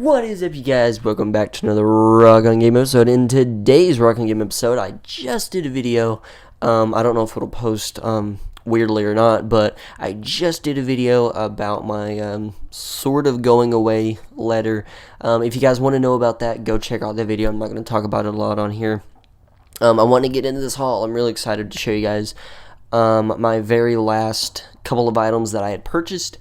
What is up, you guys? Welcome back to another Rock on Game episode. In today's Rock on Game episode, I just did a video. I don't know if it'll post weirdly or not, but I just did a video about my sort of going away letter. If you guys want to know about that, go check out that video. I'm not going to talk about it a lot on here. I want to get into this haul. I'm really excited to show you guys my very last couple of items that I had purchased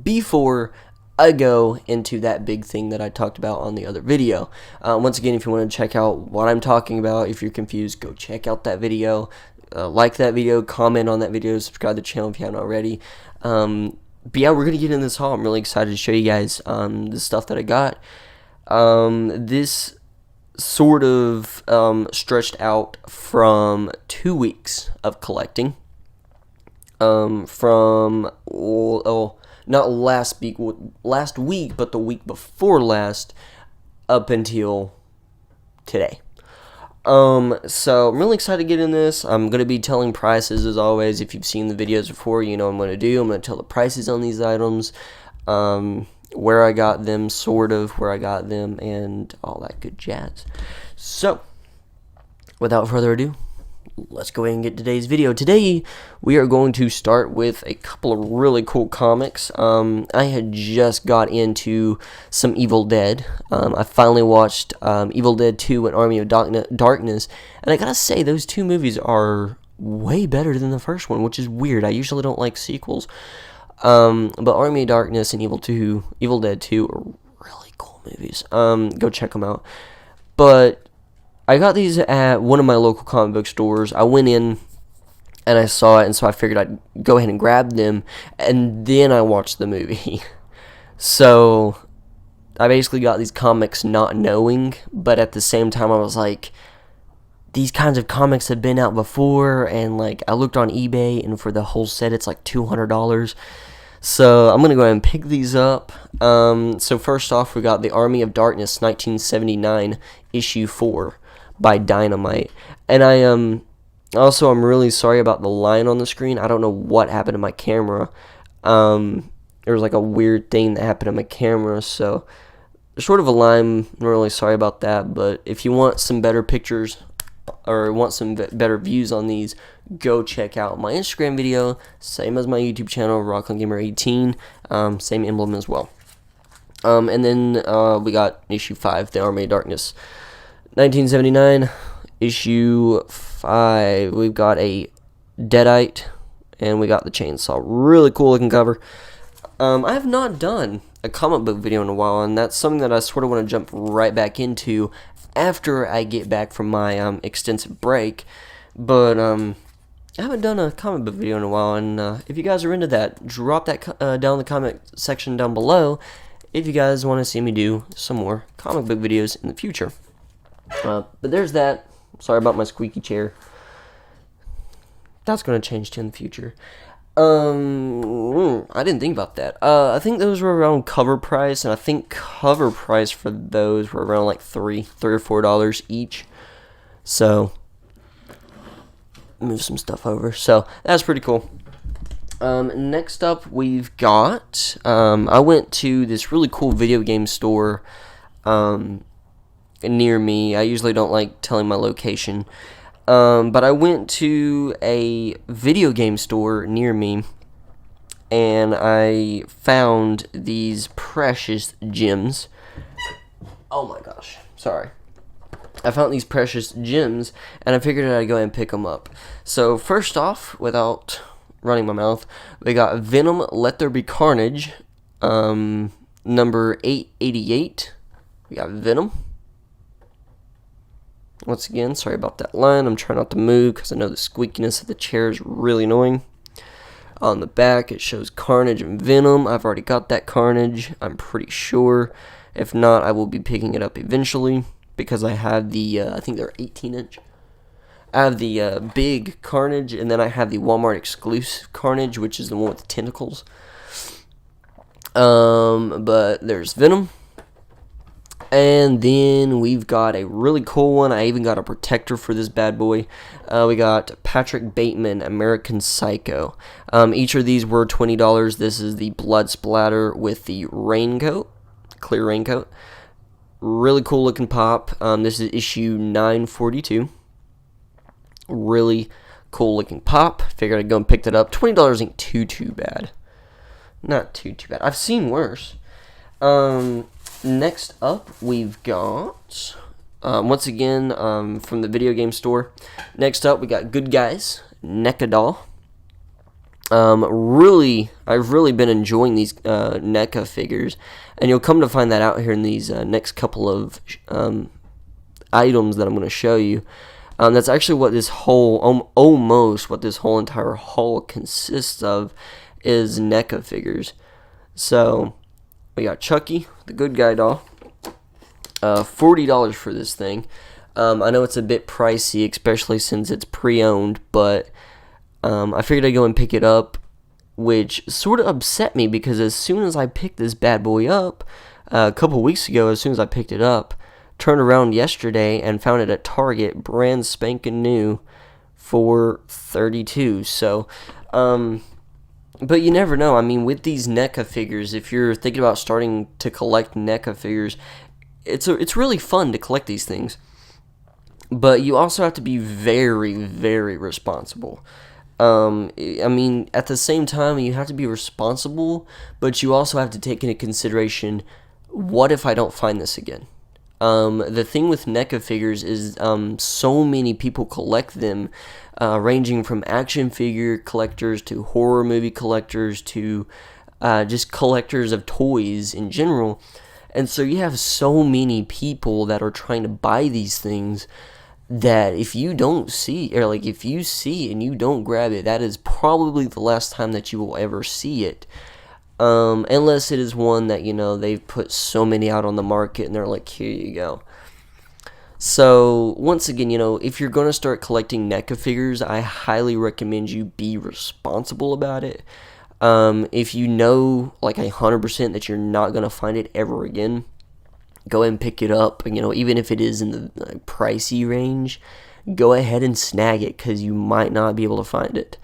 before I go into that big thing that I talked about on the other video. Once again, if you want to check out what I'm talking about, if you're confused, go check out that video. Like that video, comment on that video, subscribe to the channel if you haven't already. But yeah, we're going to get in this haul. I'm really excited to show you guys the stuff that I got. This sort of stretched out from 2 weeks of collecting. Not last week, but the week before last, up until today. So I'm really excited to get in this. I'm going to be telling prices as always. If you've seen the videos before, you know what I'm going to do. I'm going to tell the prices on these items, where I got them, where I got them, and all that good jazz. So, without further ado, let's go ahead and get today's video. Today, we are going to start with a couple of really cool comics. I had just got into some Evil Dead. I finally watched Evil Dead 2 and Army of Darkness, and I gotta say, those two movies are way better than the first one, which is weird. I usually don't like sequels. But Army of Darkness and Evil Dead 2 are really cool movies. Go check them out. But I got these at one of my local comic book stores. I went in and I saw it, and so I figured I'd go ahead and grab them, and then I watched the movie. So I basically got these comics not knowing, but at the same time I was like, these kinds of comics have been out before, and like I looked on eBay, and for the whole set it's like $200. So I'm going to go ahead and pick these up. So first off, we got the Army of Darkness 1979 issue 4 by Dynamite. And I'm really sorry about the line on the screen. I don't know what happened to my camera. There was like a weird thing that happened to my camera, so sort of a line. I'm really sorry about that, but if you want some better pictures or want some better views on these, go check out my Instagram video, same as my YouTube channel, RockOnGamer18, same emblem as well. And then we got issue 5, the Army of Darkness 1979, issue 5. We've got a Deadite, and we got the chainsaw. Really cool looking cover. I have not done a comic book video in a while, and that's something that I sort of want to jump right back into after I get back from my extensive break. But I haven't done a comic book video in a while, and if you guys are into that, drop that down in the comment section down below if you guys want to see me do some more comic book videos in the future. But there's that. Sorry about my squeaky chair. That's going to change too in the future. I didn't think about that. I think those were around cover price, and I think cover price for those were around like $3 or $4 each. So, move some stuff over. So, that's pretty cool. Next up, we've got, I went to this really cool video game store, near me. I usually don't like telling my location. But I went to a video game store near me, and I found these precious gems. Oh my gosh, sorry. I found these precious gems, and I figured I'd go ahead and pick them up. So first off, without running my mouth, we got Venom Let There Be Carnage, number 888. We got Venom. Once again, sorry about that line. I'm trying not to move because I know the squeakiness of the chair is really annoying. On the back, it shows Carnage and Venom. I've already got that Carnage, I'm pretty sure. If not, I will be picking it up eventually because I have the, I think they're 18-inch. I have the big Carnage, and then I have the Walmart exclusive Carnage, which is the one with the tentacles. But there's Venom. And then we've got a really cool one. I even got a protector for this bad boy. We got Patrick Bateman, American Psycho. Each of these were $20. This is the blood splatter with the raincoat, clear raincoat. Really cool looking pop. This is issue 942. Really cool looking pop. Figured I'd go and pick that up. $20 ain't too bad. Not too bad. I've seen worse. Next up, we've got, once again, from the video game store. Next up, we got Good Guys, NECA doll. I've really been enjoying these NECA figures, and you'll come to find that out here in these next couple of items that I'm going to show you. That's actually what this whole, almost what this whole entire haul consists of, is NECA figures. So, we got Chucky, the good guy doll. $40 for this thing. I know it's a bit pricey, especially since it's pre-owned, but I figured I'd go and pick it up, which sort of upset me because as soon as I picked this bad boy up, a couple weeks ago, as soon as I picked it up, turned around yesterday and found it at Target, brand spanking new, for $32. So, but you never know. I mean, with these NECA figures, if you're thinking about starting to collect NECA figures, it's really fun to collect these things. But you also have to be very, very responsible. I mean, at the same time, you have to be responsible, but you also have to take into consideration, what if I don't find this again? The thing with NECA figures is so many people collect them, ranging from action figure collectors to horror movie collectors to just collectors of toys in general. And so you have so many people that are trying to buy these things that if you don't see, or like if you see and you don't grab it, that is probably the last time that you will ever see it. Unless it is one that, you know, they've put so many out on the market and they're like, here you go. So, once again, you know, if you're going to start collecting NECA figures, I highly recommend you be responsible about it. If you know, like 100% that you're not going to find it ever again, go ahead and pick it up. You know, even if it is in the pricey range, go ahead and snag it, because you might not be able to find it.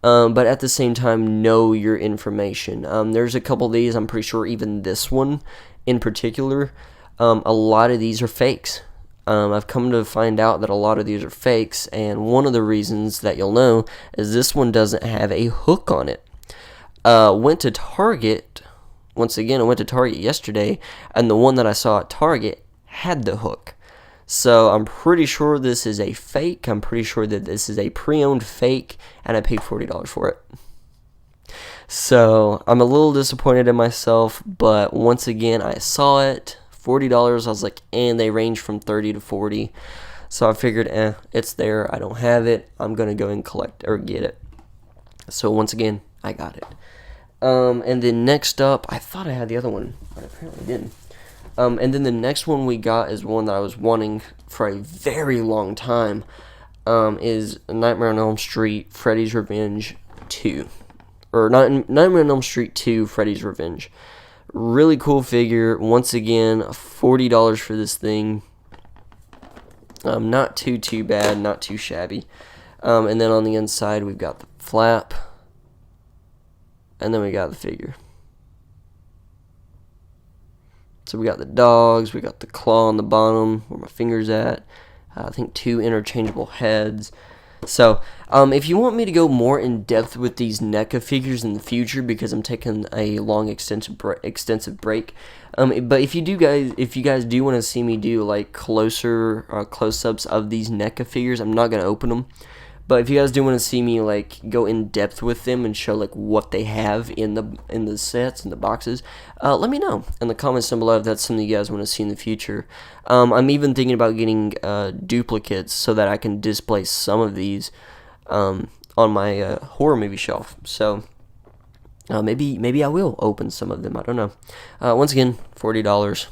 But at the same time, know your information. There's a couple of these, I'm pretty sure even this one in particular, a lot of these are fakes. I've come to find out that a lot of these are fakes, and one of the reasons that you'll know is this one doesn't have a hook on it. Went to Target, once again, I went to Target yesterday, and the one that I saw at Target had the hook. So I'm pretty sure this is a fake. I'm pretty sure that this is a pre-owned fake, and I paid $40 for it. So I'm a little disappointed in myself, but once again, I saw it, $40. I was like, and they range from $30 to $40. So I figured, it's there. I don't have it. I'm gonna go and collect or get it. So once again, I got it. And then next up, I thought I had the other one, but apparently didn't. And then the next one we got is one that I was wanting for a very long time, is Nightmare on Elm Street, Freddy's Revenge 2. Or Nightmare on Elm Street 2, Freddy's Revenge. Really cool figure. Once again, $40 for this thing. Not too bad, not too shabby. And then on the inside, we've got the flap. And then we got the figure. So we got the dogs, we got the claw on the bottom, where my finger's at. I think 2 interchangeable heads. So, if you want me to go more in depth with these NECA figures in the future, because I'm taking a long extensive break, but if you guys do want to see me do like close-ups of these NECA figures, I'm not gonna open them. But if you guys do want to see me like go in depth with them and show like what they have in the sets and the boxes, let me know in the comments down below if that's something you guys want to see in the future. I'm even thinking about getting duplicates so that I can display some of these on my horror movie shelf. So maybe I will open some of them. I don't know. Once again, $40,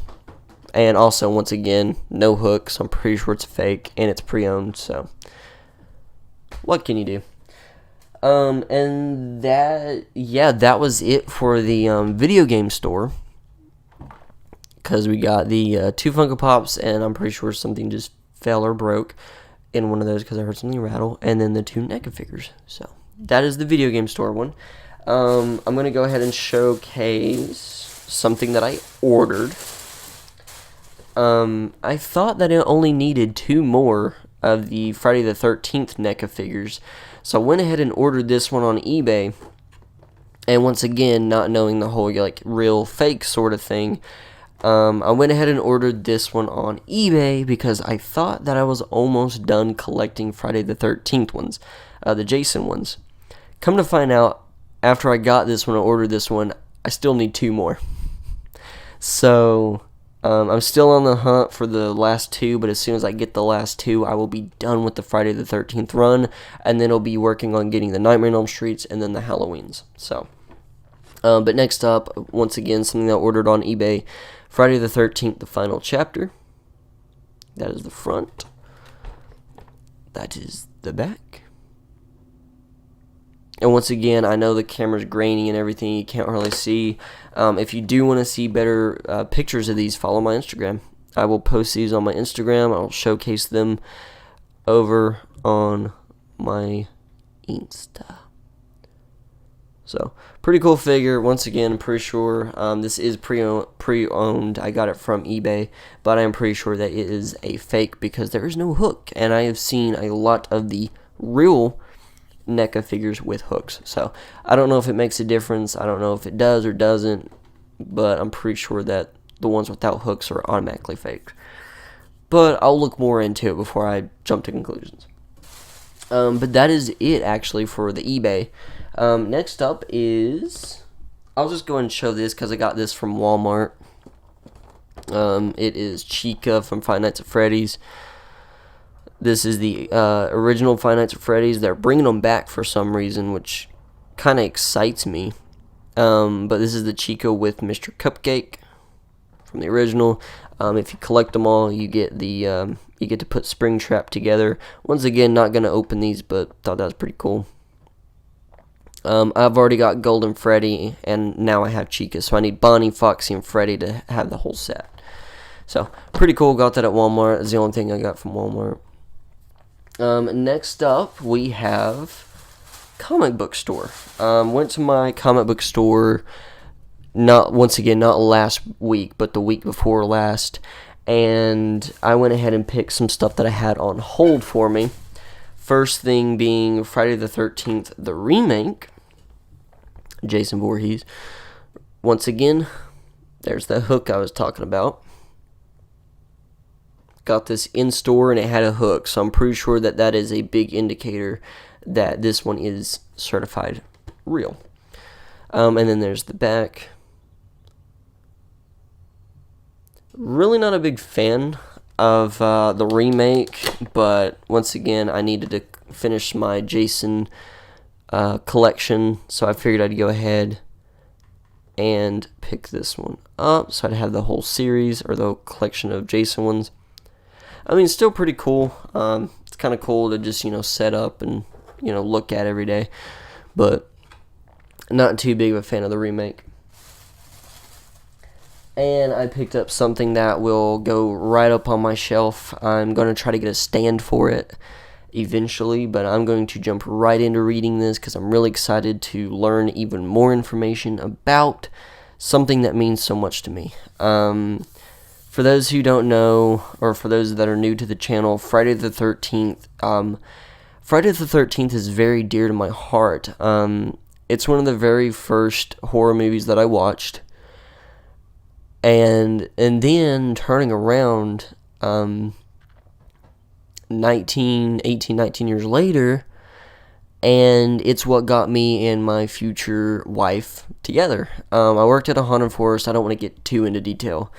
and also once again, no hook. So I'm pretty sure it's fake and it's pre-owned. So. What can you do? And that was it for the video game store. Because we got the 2 Funko Pops, and I'm pretty sure something just fell or broke in one of those because I heard something rattle. And then the 2 NECA figures. So, that is the video game store one. I'm going to go ahead and showcase something that I ordered. I thought that it only needed 2 more of the Friday the 13th NECA figures, so I went ahead and ordered this one on eBay. And once again, not knowing the whole like real fake sort of thing, I went ahead and ordered this one on eBay because I thought that I was almost done collecting Friday the 13th ones, the Jason ones. Come to find out, after I got this one, I ordered this one, I still need 2 more. So, I'm still on the hunt for the last 2, but as soon as I get the last 2, I will be done with the Friday the 13th run, and then I'll be working on getting the Nightmare on Elm Streets and then the Halloweens. So, but next up, once again, something that I ordered on eBay, Friday the 13th, the final chapter. That is the front. That is the back. And once again, I know the camera's grainy and everything, you can't really see. If you do want to see better pictures of these, follow my Instagram. I will post these on my Instagram. I'll showcase them over on my Insta. So, pretty cool figure. Once again, I'm pretty sure this is pre-owned. I got it from eBay, but I'm pretty sure that it is a fake because there is no hook. And I have seen a lot of the real NECA figures with hooks. So, I don't know if it makes a difference. I don't know if it does or doesn't, but I'm pretty sure that the ones without hooks are automatically fake. But I'll look more into it before I jump to conclusions. But that is it, actually, for the eBay. Next up is, I'll just go ahead and show this because I got this from Walmart. It is Chica from Five Nights at Freddy's. This is the original Five Nights at Freddy's. They're bringing them back for some reason, which kind of excites me. But this is the Chica with Mr. Cupcake from the original. If you collect them all, you get the you get to put Springtrap together. Once again, not gonna open these, but thought that was pretty cool. I've already got Golden Freddy, and now I have Chica, so I need Bonnie, Foxy, and Freddy to have the whole set. So, pretty cool. Got that at Walmart. That's the only thing I got from Walmart. Next up, we have comic book store. Went to my comic book store, not last week, but the week before last, and I went ahead and picked some stuff that I had on hold for me. First thing being Friday the 13th, the remake, Jason Voorhees. Once again, there's that hook I was talking about. Got this in store and it had a hook, so I'm pretty sure that that is a big indicator that this one is certified real. And then there's the back. Really not a big fan of the remake, but once again, I needed to finish my Jason collection, so I figured I'd go ahead and pick this one up, so I'd have the whole series, or the whole collection of Jason ones. I mean, still pretty cool. It's kind of cool to just, set up and, look at every day, but not too big of a fan of the remake. And I picked up something that will go right up on my shelf. I'm going to try to get a stand for it eventually, but I'm going to jump right into reading this because I'm really excited to learn even more information about something that means so much to me. For those who don't know, or for those that are new to the channel, Friday the 13th, Friday the 13th is very dear to my heart. It's one of the very first horror movies that I watched. And then turning around 19 years later, and it's what got me and my future wife together. I worked at a haunted forest. I don't want to get too into detail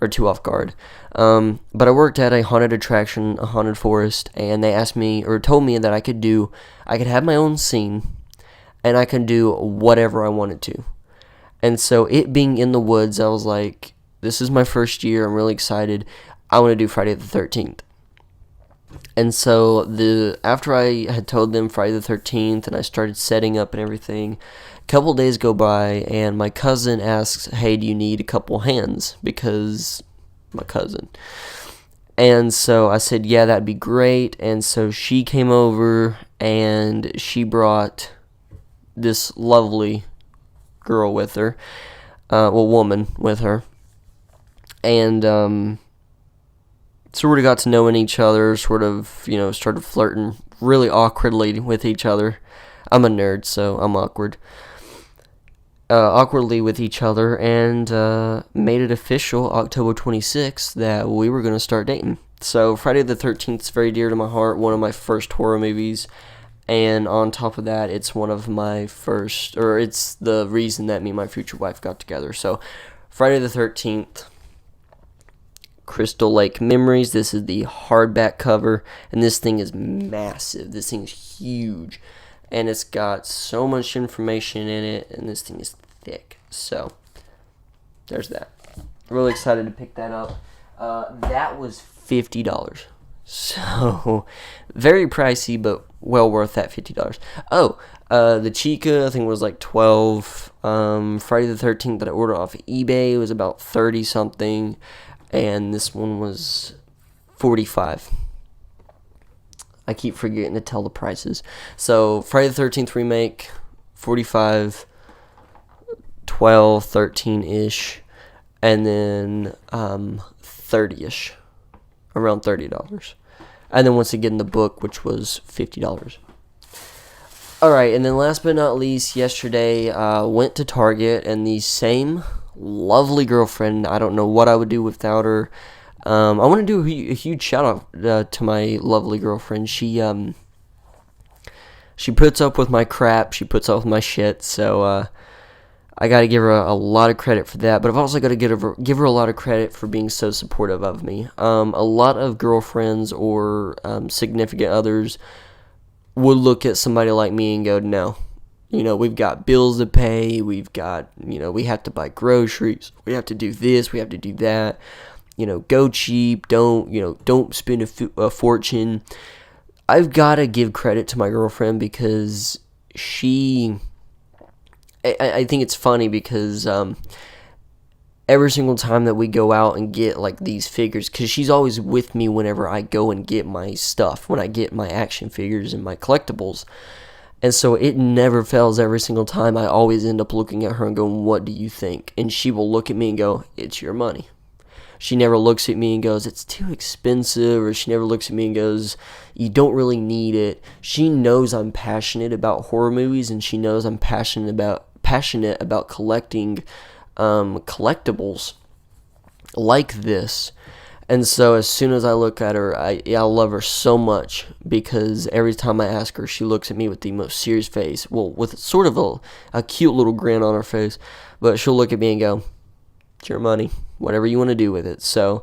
or too off guard, but I worked at a haunted attraction, a haunted forest, and they asked me, or told me that I could have my own scene, and I can do whatever I wanted to. And so it being in the woods, I was like, this is my first year. I'm really excited. I want to do Friday the 13th. And so after I had told them Friday the 13th and I started setting up and everything, a couple days go by and my cousin asks, hey, do you need a couple hands? Because my cousin. And so I said, yeah, that'd be great. And so she came over and she brought this lovely woman with her, and sort of got to knowing each other, sort of, started flirting really awkwardly with each other. I'm a nerd, so I'm awkward. Awkwardly with each other, and made it official October 26th that we were going to start dating. So Friday the 13th is very dear to my heart, one of my first horror movies, and on top of that, it's one of my first, or it's the reason that me and my future wife got together. So Friday the 13th, Crystal Lake Memories. This is the hardback cover, and this thing is massive. This thing's huge, and it's got so much information in it, and this thing is thick. So there's that. Really excited to pick that up. That was $50. So very pricey, but well worth that $50. Oh, the Chica, I think, was like $12. Friday the 13th that I ordered off of eBay was about $30 something. And this one was $45. I keep forgetting to tell the prices. So Friday the 13th remake, $45, $12, $13-ish, and then $30-ish, around $30. And then once again the book, which was $50. Alright, and then last but not least, yesterday went to Target, and the same lovely girlfriend, I don't know what I would do without her. I want to do a huge shout out to my lovely girlfriend. She puts up with my crap, she puts up with my shit, so I got to give her a lot of credit for that, but I've also got to give her a lot of credit for being so supportive of me. A lot of girlfriends or significant others would look at somebody like me and go, no. We've got bills to pay, we've got, we have to buy groceries, we have to do this, we have to do that, go cheap, don't spend a fortune. I've got to give credit to my girlfriend because I think it's funny because every single time that we go out and get like these figures, because she's always with me whenever I go and get my stuff, when I get my action figures and my collectibles. And so it never fails. Every single time I always end up looking at her and going, what do you think? And she will look at me and go, it's your money. She never looks at me and goes, it's too expensive, or she never looks at me and goes, you don't really need it. She knows I'm passionate about horror movies, and she knows I'm passionate about collecting collectibles like this. And so as soon as I look at her, I love her so much, because every time I ask her, she looks at me with the most serious face. Well, with sort of a cute little grin on her face. But she'll look at me and go, it's your money. Whatever you want to do with it. So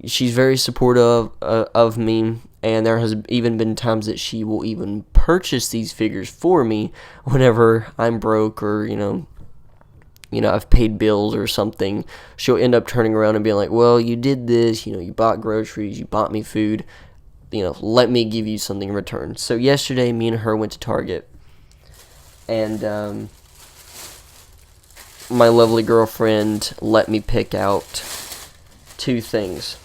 she's very supportive of me. And there has even been times that she will even purchase these figures for me whenever I'm broke, or, I've paid bills or something. She'll end up turning around and being like, well, you did this, you bought groceries, you bought me food, let me give you something in return. So yesterday, me and her went to Target, and my lovely girlfriend let me pick out two things.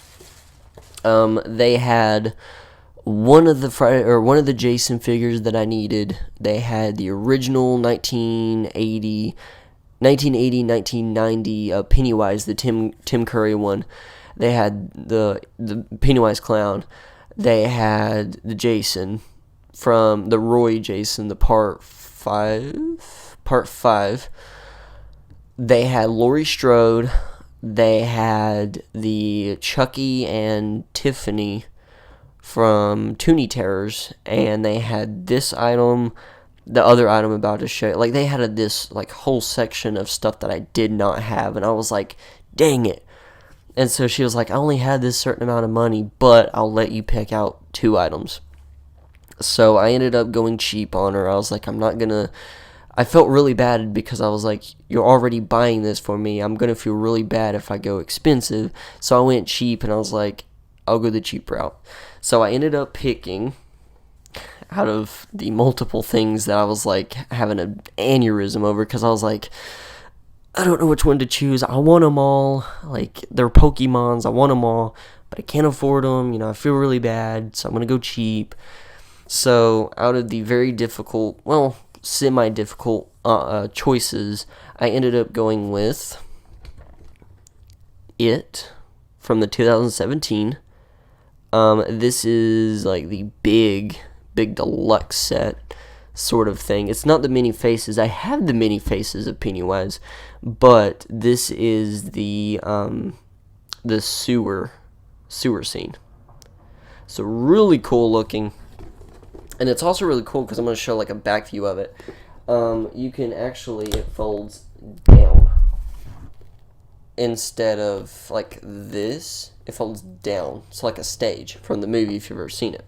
They had one of the Jason figures that I needed. They had the original 1980, 1990 Pennywise, the Tim Curry one. They had the Pennywise clown. They had the Jason from the Roy Jason, the part 5. They had Laurie Strode. They had the Chucky and Tiffany from Toonie Terrors, and they had this item, the other item I'm about to show you. Like, they had this like whole section of stuff that I did not have, and I was like, dang it. And so she was like, I only had this certain amount of money, but I'll let you pick out two items. So I ended up going cheap on her. I was like, I felt really bad because I was like, you're already buying this for me. I'm going to feel really bad if I go expensive. So I went cheap, and I was like, I'll go the cheap route. So I ended up picking, out of the multiple things that I was like having an aneurysm over, because I was like, I don't know which one to choose. I want them all. Like, they're Pokemons. I want them all, but I can't afford them. I feel really bad, so I'm going to go cheap. So out of the very difficult, semi-difficult choices, I ended up going with It from the 2017. This is like the big deluxe set sort of thing. It's not the mini faces. I have the mini faces of Pennywise, but this is the sewer scene. So really cool looking, and it's also really cool because I'm going to show like a back view of it. You can actually, it folds down instead of like this. It folds down. It's like a stage from the movie if you've ever seen it.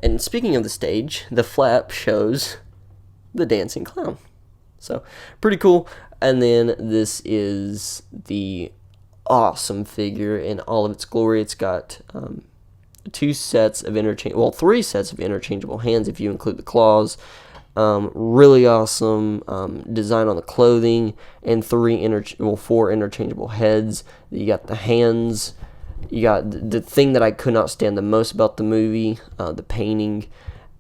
And speaking of the stage, the flap shows the dancing clown. So, pretty cool. And then this is the awesome figure in all of its glory. It's got three sets of interchangeable hands if you include the claws. Really awesome design on the clothing, and four interchangeable heads. You got the hands. You got the thing that I could not stand the most about the movie, the painting,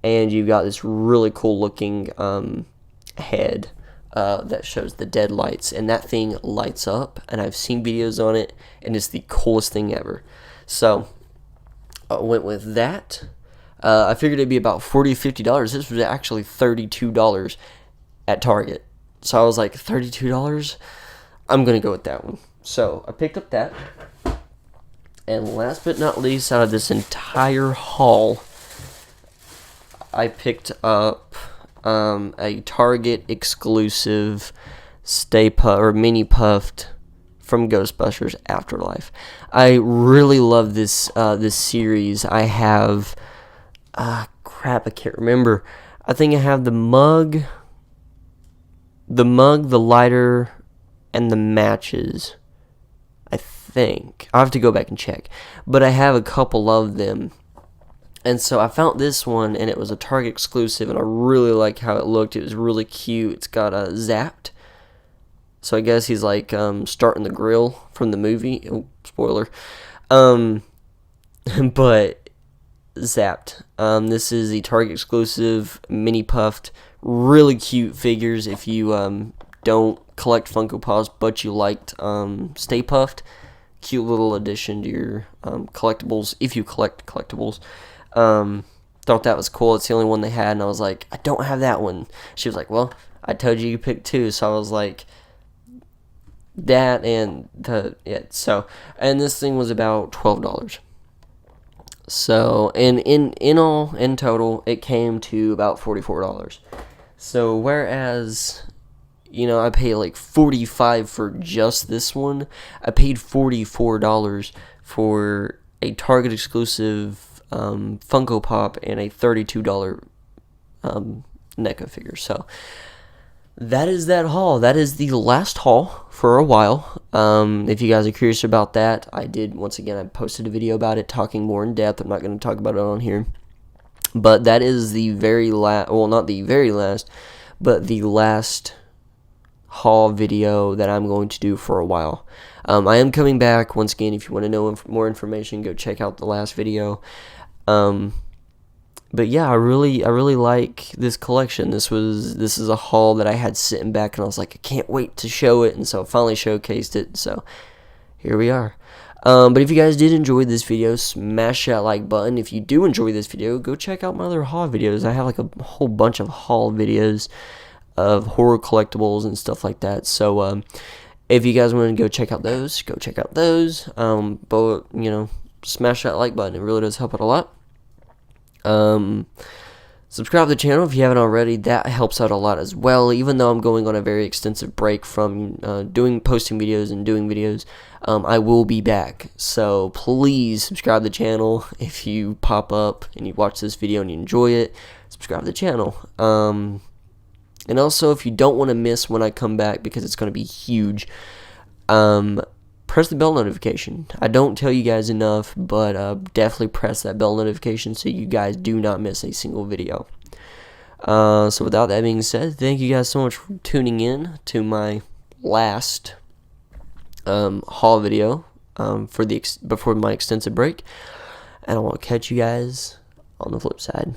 and you've got this really cool looking head that shows the deadlights, and that thing lights up, and I've seen videos on it, and it's the coolest thing ever. So I went with that. I figured it'd be about $40 to $50. This was actually $32 at Target. So I was like, $32? I'm going to go with that one. So I picked up that. And last but not least, out of this entire haul, I picked up a Target exclusive Stay Puft or Mini Puffed from Ghostbusters Afterlife. I really love this series. I have crap, I can't remember. I think I have the mug, the lighter, and the matches. I think I'll have to go back and check, but I have a couple of them. And so I found this one, and it was a Target exclusive, and I really like how it looked. It was really cute. It's got a Zapped. So I guess he's like starting the grill from the movie. Oh, spoiler. But Zapped. This is the Target exclusive Mini Puffed. Really cute figures. If you don't collect Funko Pops, but you liked Stay Puft, cute little addition to your collectibles. If you collect collectibles. Thought that was cool. It's the only one they had, and I was like, I don't have that one. She was like, well, I told you pick two, so I was like, that and and this thing was about $12. So, and in total, it came to about $44. So, whereas, I paid like $45 for just this one, I paid $44 for a Target exclusive Funko Pop and a $32 NECA figure. So that is that haul. That is the last haul for a while. If you guys are curious about that, I posted a video about it, talking more in depth. I'm not going to talk about it on here, but that is the very last, well, not the very last, but the last haul video that I'm going to do for a while. I am coming back once again. If you want to know more information, go check out the last video. But yeah, I really like this collection. This is a haul that I had sitting back, and I was like, I can't wait to show it, and so I finally showcased it. So here we are. But if you guys did enjoy this video, smash that like button. If you do enjoy this video, go check out my other haul videos. I have like a whole bunch of haul videos of horror collectibles and stuff like that. So if you guys want to go check out those, go check out those. But smash that like button. It really does help out a lot. Subscribe to the channel if you haven't already. That helps out a lot as well. Even though I'm going on a very extensive break from posting videos and doing videos, I will be back. So please subscribe to the channel. If you pop up and you watch this video and you enjoy it, subscribe to the channel. And also, if you don't want to miss when I come back, because it's going to be huge, press the bell notification. I don't tell you guys enough, but definitely press that bell notification so you guys do not miss a single video. So without that being said, thank you guys so much for tuning in to my last haul video before my extensive break, and I will catch you guys on the flip side.